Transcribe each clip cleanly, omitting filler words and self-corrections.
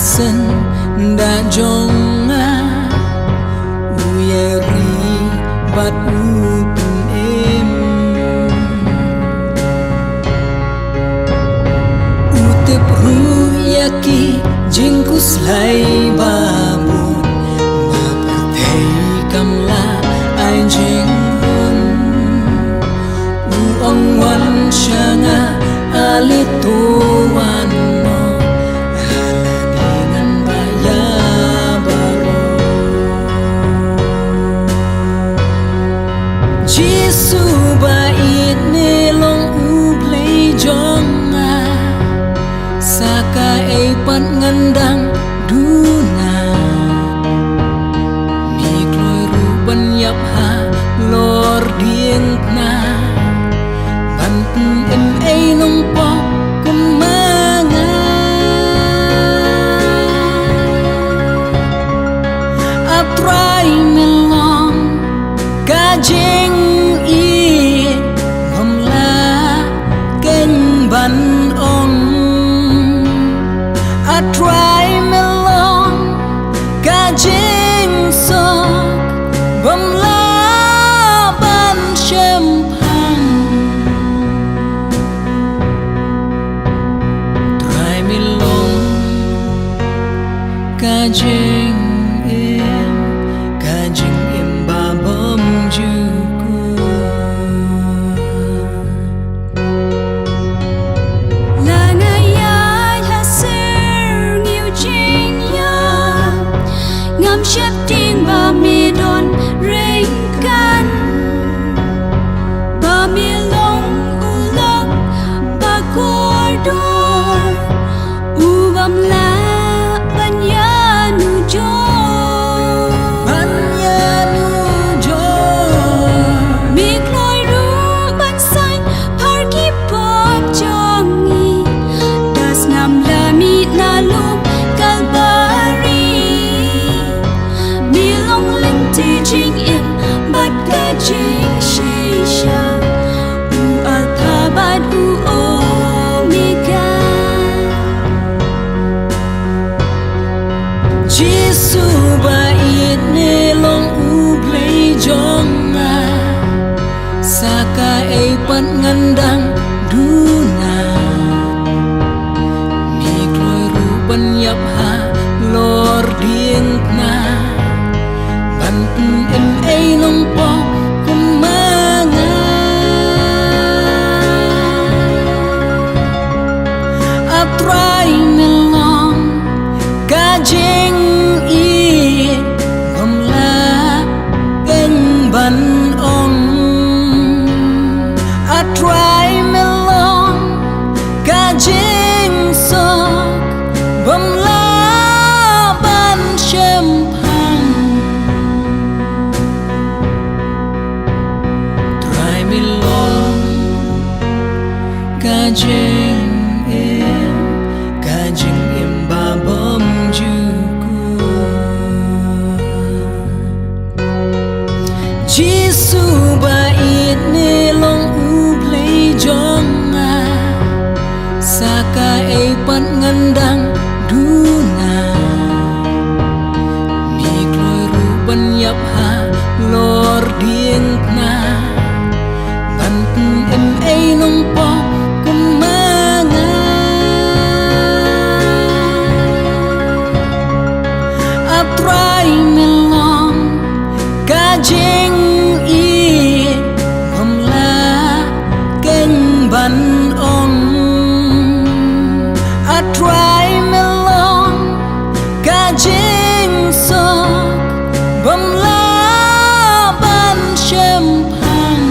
sen da jonga uyeri bat upun em utep ruyaki jingkus lai babun mapatei kamla ai jingun uong wan shanga alituan no haladingan baya baro Jisu bait nelong uplay jonga saka ay pat ngandang duna mikloy ruban yap ha lor dien na bantun em ay nong po kumanga atray melong kajeng i mamla keng ban ong atray melong kajeng sok mamla ban shempang try melong kajeng em babam juku langayay haser nghiu jing ya ngam shep tin ba mi don ring kan ba mi long ulok ba kordor ubam la banyanu jo Jing in bat kajing shisha u alpha bat u omega Jisu bait nelong uplay jonga saka ay pat ngandang duna mikloy ruban yap ha lor dien na bantun em ay nong po kumanga atray melong kajeng i mamla keng ban ong atray melong kajeng sok mamla ban shempang milong kajeng em babam juku Jisu bait nelong uplay jonga saka ay pat ngandang duna mikloy ruban yap ha lor dien na bantun em ay nong po kumanga atray melong kajeng i mamla keng ban ong atray melong kajeng sok mamla ban shempang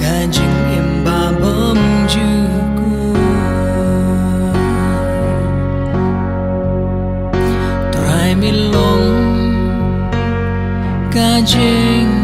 kajeng em babam juku try milong kajeng